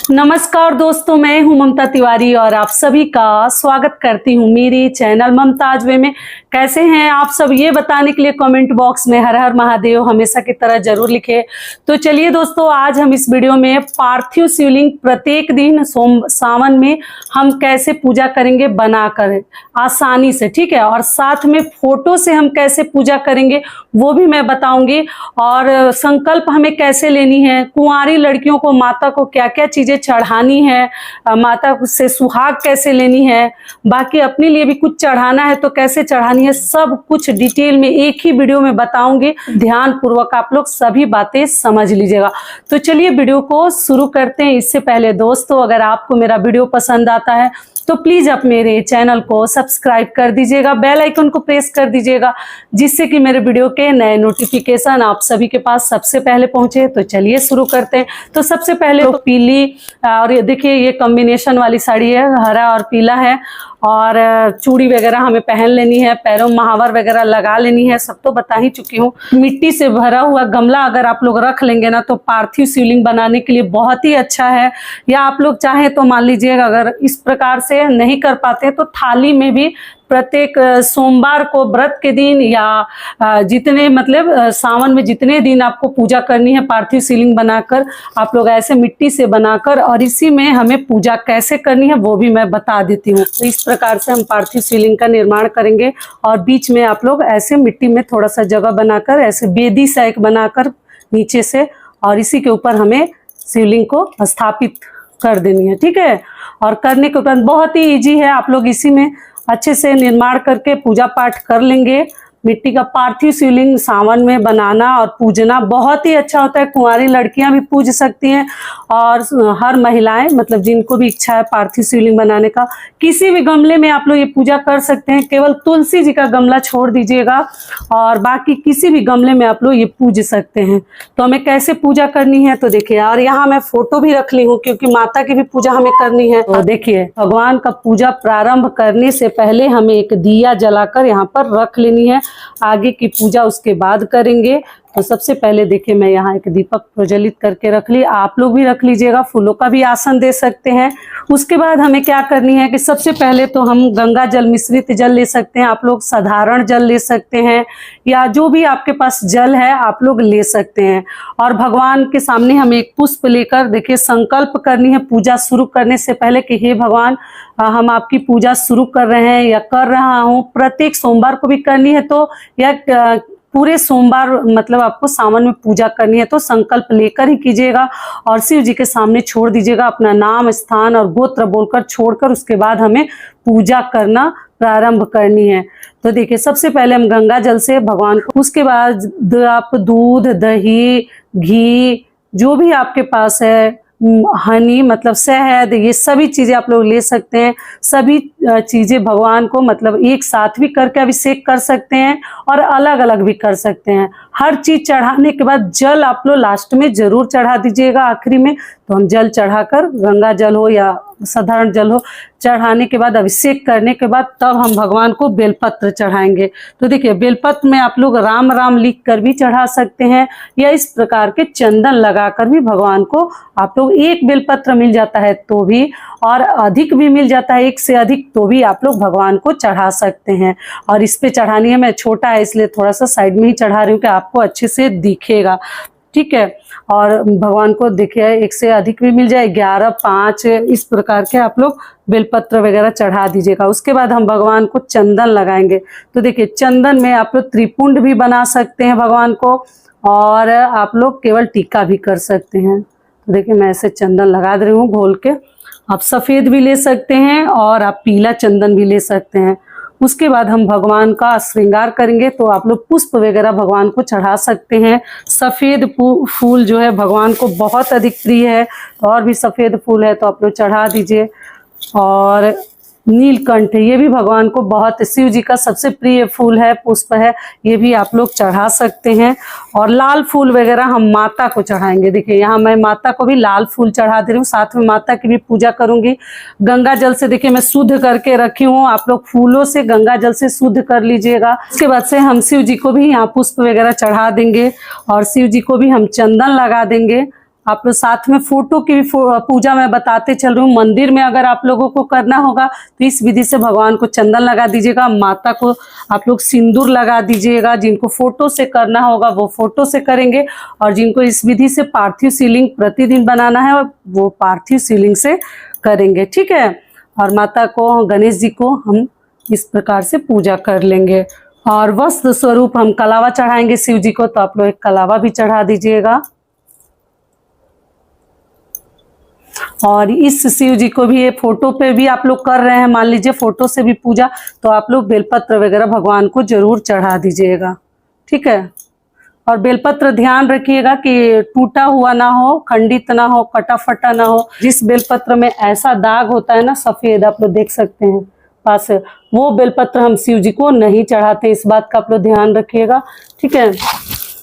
नमस्कार दोस्तों, मैं हूं ममता तिवारी और आप सभी का स्वागत करती हूं मेरे चैनल ममताज वे में। कैसे हैं आप सब, ये बताने के लिए कमेंट बॉक्स में हर हर महादेव हमेशा की तरह जरूर लिखे। तो चलिए दोस्तों, आज हम इस वीडियो में पार्थिव शिवलिंग प्रत्येक दिन सावन में हम कैसे पूजा करेंगे बनाकर आसानी से, ठीक है। और साथ में फोटो से हम कैसे पूजा करेंगे वो भी मैं बताऊंगी। और संकल्प हमें कैसे लेनी है, कुंवारी लड़कियों को माता को क्या क्या चीजें चढ़ानी है, माता से सुहाग कैसे लेनी है, बाकी अपने लिए भी कुछ चढ़ाना है तो कैसे चढ़ानी है, सब कुछ डिटेल में एक ही वीडियो में बताऊंगी। ध्यान पूर्वक आप लोग सभी बातें समझ लीजिएगा। तो चलिए वीडियो को शुरू करते हैं। इससे पहले दोस्तों, अगर आपको मेरा वीडियो पसंद आता है तो प्लीज आप मेरे चैनल को सब्सक्राइब कर दीजिएगा, बेल आइकन को प्रेस कर दीजिएगा, जिससे कि मेरे वीडियो के नए नोटिफिकेशन आप सभी के पास सबसे पहले पहुंचे। तो चलिए शुरू करते हैं। तो सबसे पहले तो पीली, और ये देखिए ये कॉम्बिनेशन वाली साड़ी है, हरा और पीला है। और चूड़ी वगैरह हमें पहन लेनी है, पैरों महावर वगैरह लगा लेनी है, सब तो बता ही चुकी हूँ। मिट्टी से भरा हुआ गमला अगर आप लोग रख लेंगे ना तो पार्थिव शिवलिंग बनाने के लिए बहुत ही अच्छा है। या आप लोग चाहें तो मान लीजिएगा, अगर इस प्रकार से नहीं कर पाते तो थाली में भी प्रत्येक सोमवार को व्रत के दिन या जितने मतलब सावन में जितने दिन आपको पूजा करनी है पार्थिव शिवलिंग बनाकर आप लोग ऐसे मिट्टी से बनाकर, और इसी में हमें पूजा कैसे करनी है वो भी मैं बता देती हूँ। तो इस प्रकार से हम पार्थिव शिवलिंग का निर्माण करेंगे। और बीच में आप लोग ऐसे मिट्टी में थोड़ा सा जगह बनाकर ऐसे बेदी सा एक बनाकर नीचे से, और इसी के ऊपर हमें शिवलिंग को स्थापित कर देनी है, ठीक है। और करने के उपरांत बहुत ही ईजी है, आप लोग इसी में अच्छे से निर्माण करके पूजा पाठ कर लेंगे। मिट्टी का पार्थिव शिवलिंग सावन में बनाना और पूजना बहुत ही अच्छा होता है। कुंवारी लड़कियां भी पूज सकती हैं और हर महिलाएं, मतलब जिनको भी इच्छा है पार्थिव शिवलिंग बनाने का, किसी भी गमले में आप लोग ये पूजा कर सकते हैं। केवल तुलसी जी का गमला छोड़ दीजिएगा और बाकी किसी भी गमले में आप लोग ये पूज सकते हैं। तो हमें कैसे पूजा करनी है तो देखिए, और यहाँ मैं फोटो भी रख ली हूँ क्योंकि माता की भी पूजा हमें करनी है। तो देखिए, भगवान का पूजा प्रारंभ करने से पहले हमें एक दिया जलाकर यहाँ पर रख लेनी है। आगे की पूजा उसके बाद करेंगे। तो सबसे पहले देखिए, मैं यहाँ एक दीपक प्रज्वलित करके रख ली, आप लोग भी रख लीजिएगा, फूलों का भी आसन दे सकते हैं। उसके बाद हमें क्या करनी है कि सबसे पहले तो हम गंगा जल मिश्रित जल ले सकते हैं, आप लोग साधारण जल ले सकते हैं, या जो भी आपके पास जल है आप लोग ले सकते हैं। और भगवान के सामने हमें एक पुष्प लेकर देखिए संकल्प करनी है पूजा शुरू करने से पहले कि हे भगवान, हम आपकी पूजा शुरू कर रहे हैं या कर रहा हूँ। प्रत्येक सोमवार को भी करनी है तो, या पूरे सोमवार मतलब आपको सावन में पूजा करनी है तो संकल्प लेकर ही कीजिएगा। और शिव जी के सामने छोड़ दीजिएगा, अपना नाम, स्थान और गोत्र बोलकर छोड़कर उसके बाद हमें पूजा करना प्रारंभ करनी है। तो देखिए, सबसे पहले हम गंगा जल से भगवान को, उसके बाद आप दूध, दही, घी, जो भी आपके पास है, हनी मतलब शहद, ये सभी चीजें आप लोग ले सकते हैं। सभी चीजें भगवान को मतलब एक साथ भी करके अभिषेक कर सकते हैं और अलग अलग भी कर सकते हैं। हर चीज चढ़ाने के बाद जल आप लोग लास्ट में जरूर चढ़ा दीजिएगा, आखिरी में। तो हम जल चढ़ाकर, गंगा जल हो या साधारण जल हो, चढ़ाने के बाद अभिषेक करने के बाद तब हम भगवान को बेलपत्र चढ़ाएंगे। तो देखिए, बेलपत्र में आप लोग राम राम लिख कर भी चढ़ा सकते हैं, या इस प्रकार के चंदन लगाकर भी भगवान को आप लोग, एक बेलपत्र मिल जाता है तो भी, और अधिक भी मिल जाता है, एक से अधिक, तो भी आप लोग भगवान को चढ़ा सकते हैं। और इस पे चढ़ानी है, मैं छोटा है इसलिए थोड़ा सा साइड में ही चढ़ा रही हूँ कि आपको अच्छे से दिखेगा, ठीक है। और भगवान को देखिए एक से अधिक भी मिल जाए, 11, 5 इस प्रकार के आप लोग बेलपत्र वगैरह चढ़ा दीजिएगा। उसके बाद हम भगवान को चंदन लगाएंगे। तो देखिए, चंदन में आप लोग त्रिपुंड भी बना सकते हैं भगवान को, और आप लोग केवल टीका भी कर सकते हैं। तो देखिए, मैं ऐसे चंदन लगा दे रही हूँ घोल के। आप सफ़ेद भी ले सकते हैं और आप पीला चंदन भी ले सकते हैं। उसके बाद हम भगवान का श्रृंगार करेंगे। तो आप लोग पुष्प वगैरह भगवान को चढ़ा सकते हैं। सफ़ेद फूल जो है भगवान को बहुत अधिक प्रिय है, और भी सफ़ेद फूल है तो आप लोग चढ़ा दीजिए। और नीलकंठ, ये भी भगवान को बहुत, शिव जी का सबसे प्रिय फूल है, पुष्प है, ये भी आप लोग चढ़ा सकते हैं। और लाल फूल वगैरह हम माता को चढ़ाएंगे। देखिए, यहाँ मैं माता को भी लाल फूल चढ़ा दे रही हूँ, साथ में माता की भी पूजा करूंगी। गंगा जल से देखिए मैं शुद्ध करके रखी हूँ, आप लोग फूलों से गंगा जल से शुद्ध कर लीजिएगा। उसके बाद से हम शिव जी को भी यहाँ पुष्प वगैरह चढ़ा देंगे, और शिव जी को भी हम चंदन लगा देंगे। आप लोग साथ में फोटो की भी पूजा मैं बताते चल रही हूँ। मंदिर में अगर आप लोगों को करना होगा तो इस विधि से भगवान को चंदन लगा दीजिएगा, माता को आप लोग सिंदूर लगा दीजिएगा। जिनको फोटो से करना होगा वो फोटो से करेंगे, और जिनको इस विधि से पार्थिव शिवलिंग प्रतिदिन बनाना है वो पार्थिव शिवलिंग से करेंगे, ठीक है। और माता को, गणेश जी को हम इस प्रकार से पूजा कर लेंगे। और वस्त्र स्वरूप हम कलावा चढ़ाएंगे शिव जी को, तो आप लोग एक कलावा भी चढ़ा दीजिएगा। और इस शिव जी को भी ये फोटो पे भी आप लोग कर रहे हैं, मान लीजिए फोटो से भी पूजा, तो आप लोग बेलपत्र वगैरह भगवान को जरूर चढ़ा दीजिएगा, ठीक है। और बेलपत्र ध्यान रखिएगा कि टूटा हुआ ना हो, खंडित ना हो, कटा फटा ना हो। जिस बेलपत्र में ऐसा दाग होता है ना सफेद, आप लोग देख सकते हैं पास, वो बेलपत्र हम शिव जी को नहीं चढ़ाते। इस बात का आप लोग ध्यान रखिएगा, ठीक है।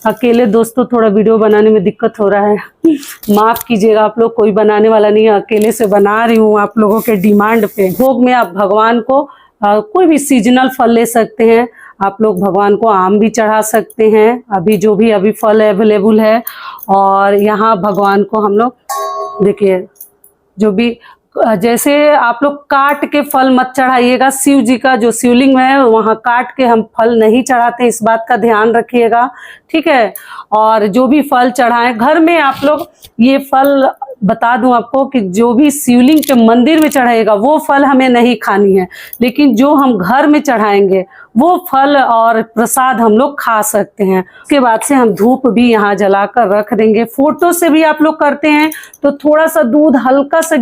अकेले दोस्तों थोड़ा वीडियो बनाने में दिक्कत हो रहा है, माफ कीजिएगा आप लोग, कोई बनाने वाला नहीं है, अकेले से बना रही हूँ आप लोगों के डिमांड पे। भोग में आप भगवान को कोई भी सीजनल फल ले सकते हैं। आप लोग भगवान को आम भी चढ़ा सकते हैं, अभी फल अवेलेबल है। और यहाँ भगवान को हम लोग देखिए, जो भी जैसे आप लोग काट के फल मत चढ़ाइएगा। शिव जी का जो शिवलिंग है वहाँ काट के हम फल नहीं चढ़ाते, इस बात का ध्यान रखिएगा, ठीक है। और जो भी फल चढ़ाएं घर में आप लोग, ये फल बता दूं आपको कि जो भी शिवलिंग के मंदिर में चढ़ाएगा वो फल हमें नहीं खानी है, लेकिन जो हम घर में चढ़ाएंगे वो फल और प्रसाद हम लोग खा सकते हैं। उसके बाद से हम धूप भी यहाँ जलाकर रख देंगे। फोटो से भी आप लोग करते हैं तो थोड़ा सा दूध हल्का सा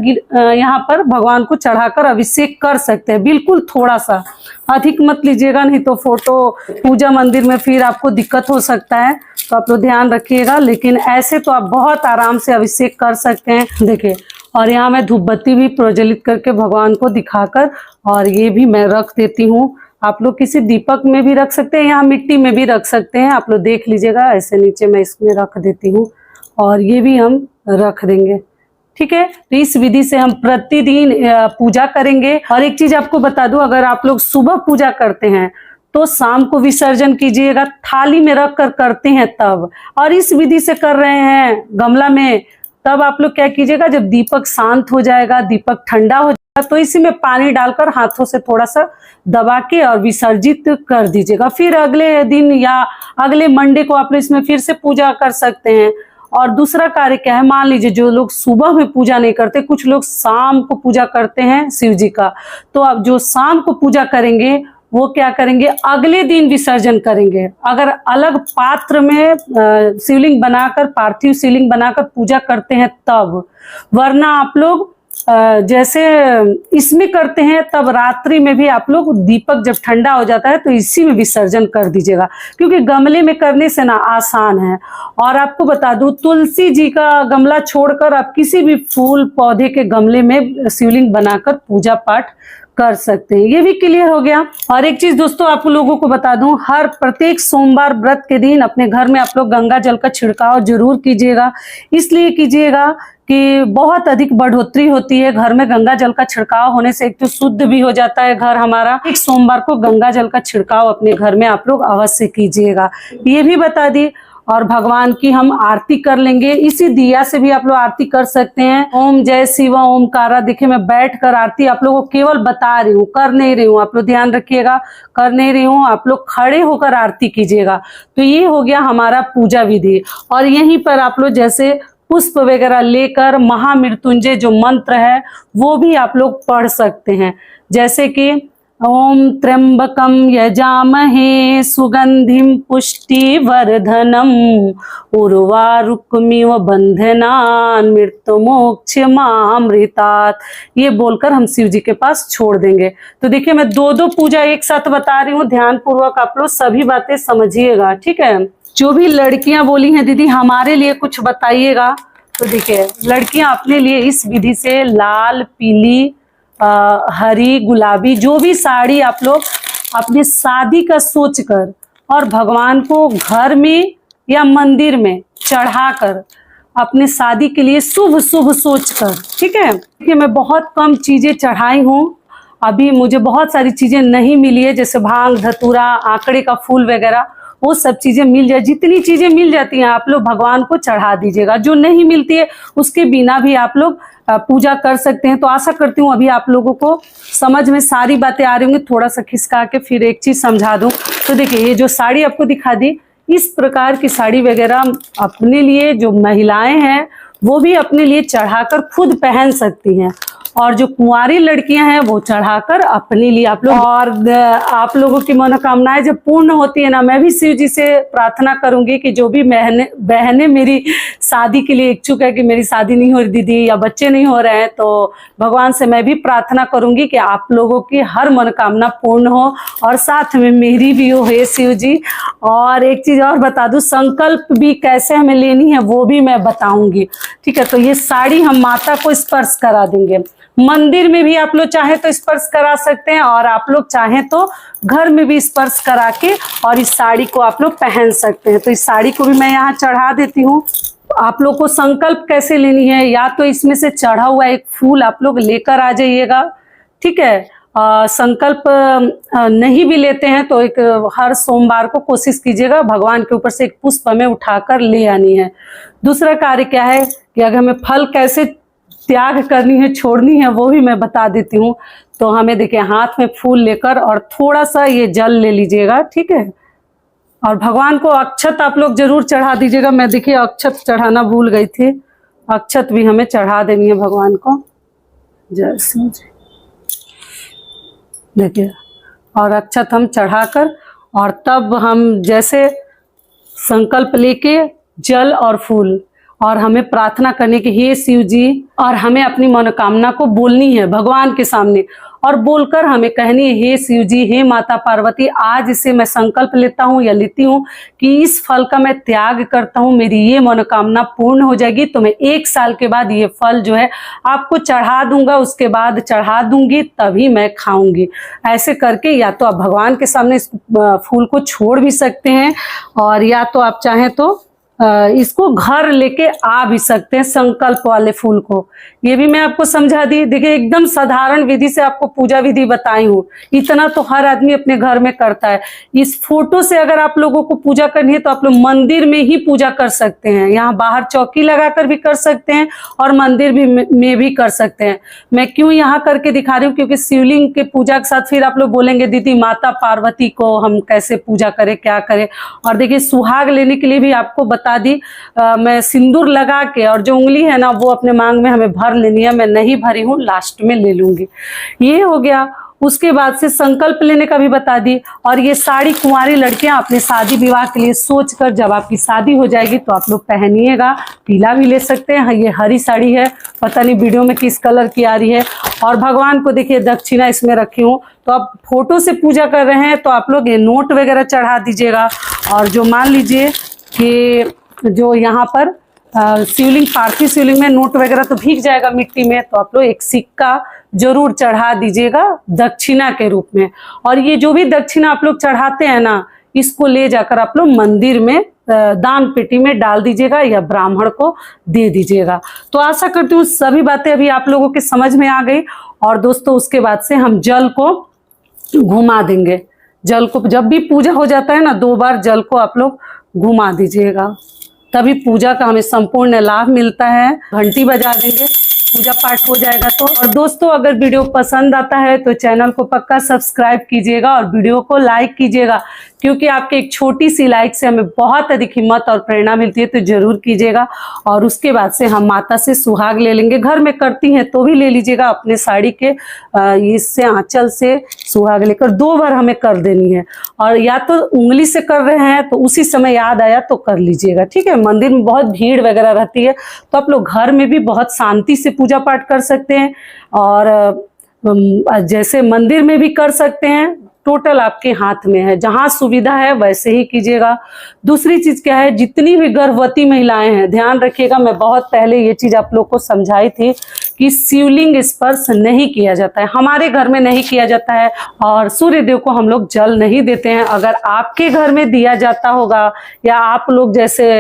यहाँ पर भगवान को चढ़ाकर अभिषेक कर सकते हैं, बिल्कुल थोड़ा सा, अधिक मत लीजिएगा, नहीं तो फोटो पूजा मंदिर में फिर आपको दिक्कत हो सकता है, तो आप लोग ध्यान रखिएगा। लेकिन ऐसे तो आप बहुत आराम से अभिषेक कर सकते हैं, देखिए। और यहाँ मैं धूप बत्ती भी प्रज्वलित करके भगवान को दिखाकर, और ये भी मैं रख देती हूँ। आप लोग किसी दीपक में भी रख सकते हैं, यहाँ मिट्टी में भी रख सकते हैं, आप लोग देख लीजिएगा। ऐसे नीचे मैं इसमें रख देती हूँ, और ये भी हम रख देंगे, ठीक है। तो इस विधि से हम प्रतिदिन पूजा करेंगे। और एक चीज आपको बता दूं, अगर आप लोग सुबह पूजा करते हैं तो शाम को विसर्जन कीजिएगा, थाली में रख कर करते हैं तब। और इस विधि से कर रहे हैं गमला में, तब आप लोग क्या कीजिएगा, जब दीपक शांत हो जाएगा, दीपक ठंडा हो जाएगा, तो इसी में पानी डालकर हाथों से थोड़ा सा दबा के और विसर्जित कर दीजिएगा। फिर अगले दिन या अगले मंडे को आप लोग इसमें फिर से पूजा कर सकते हैं। और दूसरा कार्य क्या है, मान लीजिए जो लोग सुबह में पूजा नहीं करते, कुछ लोग शाम को पूजा करते हैं शिव जी का, तो अब जो शाम को पूजा करेंगे वो क्या करेंगे, अगले दिन विसर्जन करेंगे। अगर अलग पात्र में शिवलिंग बनाकर, पार्थिव शिवलिंग बनाकर पूजा करते हैं तब, वरना आप लोग जैसे इसमें करते हैं तब रात्रि में भी आप लोग दीपक जब ठंडा हो जाता है तो इसी में विसर्जन कर दीजिएगा, क्योंकि गमले में करने से ना आसान है। और आपको बता दूं, तुलसी जी का गमला छोड़कर आप किसी भी फूल पौधे के गमले में शिवलिंग बनाकर पूजा पाठ कर सकते हैं। ये भी क्लियर हो गया। और एक चीज दोस्तों आप लोगों को बता दूं, हर प्रत्येक सोमवार व्रत के दिन अपने घर में आप लोग गंगा जल का छिड़काव जरूर कीजिएगा। इसलिए कीजिएगा कि बहुत अधिक बढ़ोतरी होती है घर में। गंगा जल का छिड़काव होने से एक तो शुद्ध भी हो जाता है घर हमारा। एक सोमवार को गंगा जल का छिड़काव अपने घर में आप लोग अवश्य कीजिएगा, ये भी बता दी। और भगवान की हम आरती कर लेंगे, इसी दिया से भी आप लोग आरती कर सकते हैं। ओम जय शिव ओमकारा। देखिए मैं बैठ कर आरती आप लोगों को केवल बता रही हूँ, कर नहीं रही हूँ, आप लोग ध्यान रखिएगा, कर नहीं रही हूँ, आप लोग खड़े होकर आरती कीजिएगा। तो ये हो गया हमारा पूजा विधि। और यहीं पर आप लोग जैसे पुष्प वगैरह लेकर महामृत्युंजय जो मंत्र है वो भी आप लोग पढ़ सकते हैं, जैसे कि ओम त्र्यंबकम यजामहे सुगंधिम पुष्टिवर्धनम उर्वारुकमिव बंधनान् मृत्युमोक्षमामृतात्। ये बोलकर हम शिव जी के पास छोड़ देंगे। तो देखिए मैं दो पूजा एक साथ बता रही हूँ, ध्यान पूर्वक आप लोग सभी बातें समझिएगा, ठीक है। जो भी लड़कियां बोली हैं दीदी हमारे लिए कुछ बताइएगा, तो देखिए लड़कियां अपने लिए इस विधि से लाल, पीली, हरी, गुलाबी जो भी साड़ी आप लोग अपने शादी का सोचकर और भगवान को घर में या मंदिर में चढ़ाकर अपने शादी के लिए शुभ शुभ सोचकर, ठीक है। देखिए मैं बहुत कम चीजें चढ़ाई हूँ, अभी मुझे बहुत सारी चीजें नहीं मिली है, जैसे भांग, धतूरा, आंकड़े का फूल वगैरह, वो सब चीजें मिल जाए। जितनी चीजें मिल जाती हैं आप लोग भगवान को चढ़ा दीजिएगा। जो नहीं मिलती है उसके बिना भी आप लोग पूजा कर सकते हैं। तो आशा करती हूँ अभी आप लोगों को समझ में सारी बातें आ रही होंगी। थोड़ा सा खिसका के फिर एक चीज समझा दूं। तो देखिए, ये जो साड़ी आपको दिखा दी, इस प्रकार की साड़ी वगैरह अपने लिए जो महिलाएं हैं वो भी अपने लिए चढ़ाकर खुद पहन सकती हैं, और जो कुंवारी लड़कियां हैं वो चढ़ाकर अपने लिए आप लोग, और आप लोगों की मनोकामनाएं जब पूर्ण होती है ना, मैं भी शिव जी से प्रार्थना करूंगी कि जो भी बहनें मेरी शादी के लिए इच्छुक है कि मेरी शादी नहीं हो रही दीदी, या बच्चे नहीं हो रहे हैं, तो भगवान से मैं भी प्रार्थना करूंगी कि आप लोगों की हर मनोकामना पूर्ण हो और साथ में मेरी भी हो, हे शिव जी। और एक चीज और बता दूं, संकल्प भी कैसे हमें लेनी है वो भी मैं बताऊंगी, ठीक है। तो ये साड़ी हम माता को स्पर्श करा देंगे। मंदिर में भी आप लोग चाहे तो स्पर्श करा सकते हैं, और आप लोग चाहें तो घर में भी स्पर्श करा के और इस साड़ी को आप लोग पहन सकते हैं। तो इस साड़ी को भी मैं यहाँ चढ़ा देती हूँ। आप लोग को संकल्प कैसे लेनी है, या तो इसमें से चढ़ा हुआ एक फूल आप लोग लेकर आ जाइएगा, ठीक है। संकल्प नहीं भी लेते हैं तो एक हर सोमवार को कोशिश कीजिएगा भगवान के ऊपर से एक पुष्प हमें उठाकर ले आनी है। दूसरा कार्य क्या है कि अगर हमें फल कैसे त्याग करनी है, छोड़नी है, वो भी मैं बता देती हूँ। तो हमें देखिए, हाथ में फूल लेकर और थोड़ा सा ये जल ले लीजिएगा, ठीक है। और भगवान को अक्षत आप लोग जरूर चढ़ा दीजिएगा। मैं देखिए अक्षत चढ़ाना भूल गई थी, अक्षत भी हमें चढ़ा देनी है भगवान को। जय शिव जी। देखिए, और अक्षत हम चढ़ाकर और तब हम जैसे संकल्प लेके जल और फूल, और हमें प्रार्थना करने की, हे शिव जी, और हमें अपनी मनोकामना को बोलनी है भगवान के सामने, और बोलकर हमें कहनी है, हे शिव जी, हे माता पार्वती, आज इसे मैं संकल्प लेता हूँ या लेती हूँ कि इस फल का मैं त्याग करता हूँ, मेरी ये मनोकामना पूर्ण हो जाएगी। तो मैं 1 साल के बाद ये फल जो है आपको चढ़ा दूंगा, उसके बाद चढ़ा दूंगी, तभी मैं खाऊंगी। ऐसे करके या तो आप भगवान के सामने इस फूल को छोड़ भी सकते हैं, और या तो आप चाहें तो इसको घर लेके आ भी सकते हैं, संकल्प वाले फूल को। ये भी मैं आपको समझा दी। देखिए, एकदम साधारण विधि से आपको पूजा विधि बताई हूँ। इतना तो हर आदमी अपने घर में करता है। इस फोटो से अगर आप लोगों को पूजा करनी है तो आप लोग मंदिर में ही पूजा कर सकते हैं। यहाँ बाहर चौकी लगाकर भी कर सकते हैं और मंदिर में भी कर सकते हैं। मैं क्यों यहाँ करके दिखा रही हूँ, क्योंकि शिवलिंग के पूजा के साथ फिर आप लोग बोलेंगे दीदी माता पार्वती को हम कैसे पूजा करें, क्या करें। और देखिए, सुहाग लेने के लिए भी आपको बता दी, मैं सिंदूर लगा के, और जो उंगली है ना वो अपने मांग में हमें भर लेनी है। मैं नहीं भरी हूँ, लास्ट में ले लूंगी। ये हो गया। उसके बाद से संकल्प लेने का भी बता दी। और ये साड़ी कुंवारी लड़कियां अपने शादी विवाह के लिए सोचकर, जब आपकी शादी हो जाएगी तो आप लोग पहनिएगा। पीला भी ले सकते हैं, ये हरी साड़ी है, पता नहीं वीडियो में किस कलर की आ रही है। और भगवान को देखिए दक्षिणा इसमें रखी हूँ। तो आप फोटो से पूजा कर रहे हैं तो आप लोग ये नोट वगैरह चढ़ा दीजिएगा। और जो मान लीजिए कि जो यहाँ पर शिवलिंग, पार्थिव शिवलिंग में नोट वगैरह तो भीग जाएगा मिट्टी में, तो आप लोग एक सिक्का जरूर चढ़ा दीजिएगा दक्षिणा के रूप में। और ये जो भी दक्षिणा आप लोग चढ़ाते हैं ना, इसको ले जाकर आप लोग मंदिर में दान पेटी में डाल दीजिएगा या ब्राह्मण को दे दीजिएगा। तो आशा करती हूँ सभी बातें अभी आप लोगों के समझ में आ गई। और दोस्तों, उसके बाद से हम जल को घुमा देंगे। जल को जब भी पूजा हो जाता है ना, 2 बार जल को आप लोग घुमा दीजिएगा, तभी पूजा का हमें संपूर्ण लाभ मिलता है। घंटी बजा देंगे, पूजा पाठ हो जाएगा। तो और दोस्तों, अगर वीडियो पसंद आता है तो चैनल को पक्का सब्सक्राइब कीजिएगा और वीडियो को लाइक कीजिएगा, क्योंकि आपके एक छोटी सी लाइक से हमें बहुत अधिक हिम्मत और प्रेरणा मिलती है। तो जरूर कीजिएगा। और उसके बाद से हम माता से सुहाग ले लेंगे। घर में करती हैं तो भी ले लीजिएगा, अपने साड़ी के इससे आंचल से सुहाग लेकर 2 बार हमें कर देनी है। और या तो उंगली से कर रहे हैं तो उसी समय याद आया तो कर लीजिएगा, ठीक है। मंदिर में बहुत भीड़ वगैरह रहती है, तो आप लोग घर में भी बहुत शांति से पूजा पाठ कर सकते हैं। और जैसे मंदिर में भी कर सकते हैं, टोटल आपके हाथ में है, जहां सुविधा है वैसे ही कीजिएगा। दूसरी चीज क्या है, जितनी भी गर्भवती महिलाएं हैं, ध्यान रखिएगा, मैं बहुत पहले ये चीज आप लोग को समझाई थी कि शिवलिंग स्पर्श नहीं किया जाता है, हमारे घर में नहीं किया जाता है। और सूर्य देव को हम लोग जल नहीं देते हैं। अगर आपके घर में दिया जाता होगा या आप लोग जैसे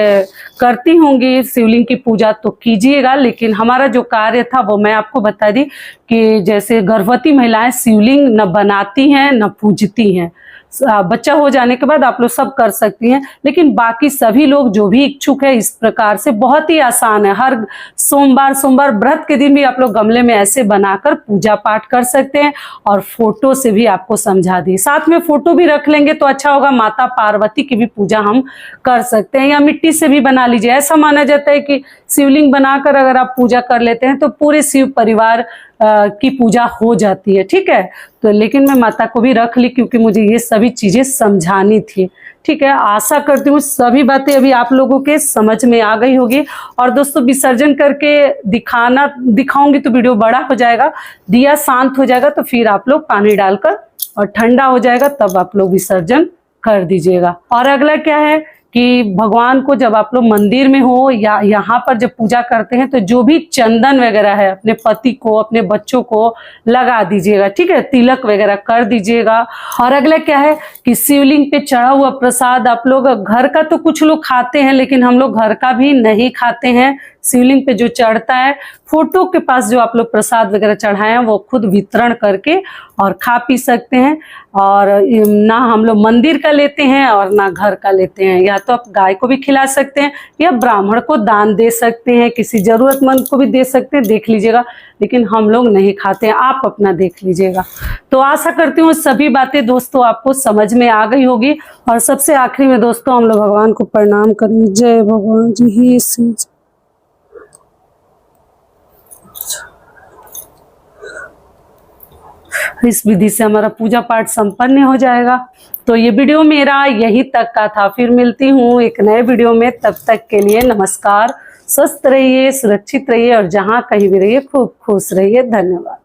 करती होंगी शिवलिंग की पूजा तो कीजिएगा, लेकिन हमारा जो कार्य था वो मैं आपको बता दी कि जैसे गर्भवती महिलाएं शिवलिंग न बनाती हैं न पूजती हैं, बच्चा हो जाने के बाद आप लोग सब कर सकती हैं। लेकिन बाकी सभी लोग जो भी इच्छुक है, इस प्रकार से बहुत ही आसान है। हर सोमवार व्रत के दिन भी आप लोग गमले में ऐसे बनाकर पूजा पाठ कर सकते हैं और फोटो से भी आपको समझा दी। साथ में फोटो भी रख लेंगे तो अच्छा होगा, माता पार्वती की भी पूजा हम कर सकते हैं। या मिट्टी से भी बना लीजिए। ऐसा माना जाता है कि शिवलिंग बनाकर अगर आप पूजा कर लेते हैं तो पूरे शिव परिवार की पूजा हो जाती है। ठीक है, तो लेकिन मैं माता को भी रख ली क्योंकि मुझे ये सभी चीजें समझानी थी। ठीक है, आशा करती हूँ सभी बातें अभी आप लोगों के समझ में आ गई होगी। और दोस्तों, विसर्जन करके दिखाऊंगी तो वीडियो बड़ा हो जाएगा। दिया शांत हो जाएगा तो फिर आप लोग पानी डालकर और ठंडा हो जाएगा तब आप लोग विसर्जन कर दीजिएगा। और अगला क्या है कि भगवान को जब आप लोग मंदिर में हो या यहाँ पर जब पूजा करते हैं तो जो भी चंदन वगैरह है अपने पति को, अपने बच्चों को लगा दीजिएगा। ठीक है, तिलक वगैरह कर दीजिएगा। और अगला क्या है कि शिवलिंग पे चढ़ा हुआ प्रसाद आप लोग, घर का तो कुछ लोग खाते हैं लेकिन हम लोग घर का भी नहीं खाते हैं। शिवलिंग पे जो चढ़ता है, फोटो के पास जो आप लोग प्रसाद वगैरह चढ़ाए हैं वो खुद वितरण करके और खा पी सकते हैं। और ना हम लोग मंदिर का लेते हैं और ना घर का लेते हैं। या तो आप गाय को भी खिला सकते हैं या ब्राह्मण को दान दे सकते हैं, किसी जरूरतमंद को भी दे सकते हैं, देख लीजिएगा। लेकिन हम लोग नहीं खाते हैं, आप अपना देख लीजिएगा। तो आशा करती हूँ सभी बातें दोस्तों आपको समझ में आ गई होगी। और सबसे आखिरी में दोस्तों हम लोग भगवान को प्रणाम करेंगे। जय भगवान जी ही शिव। इस विधि से हमारा पूजा पाठ संपन्न हो जाएगा। तो ये वीडियो मेरा यही तक का था। फिर मिलती हूँ एक नए वीडियो में, तब तक के लिए नमस्कार। स्वस्थ रहिए, सुरक्षित रहिए और जहाँ कहीं भी रहिए खूब खुश रहिए। धन्यवाद।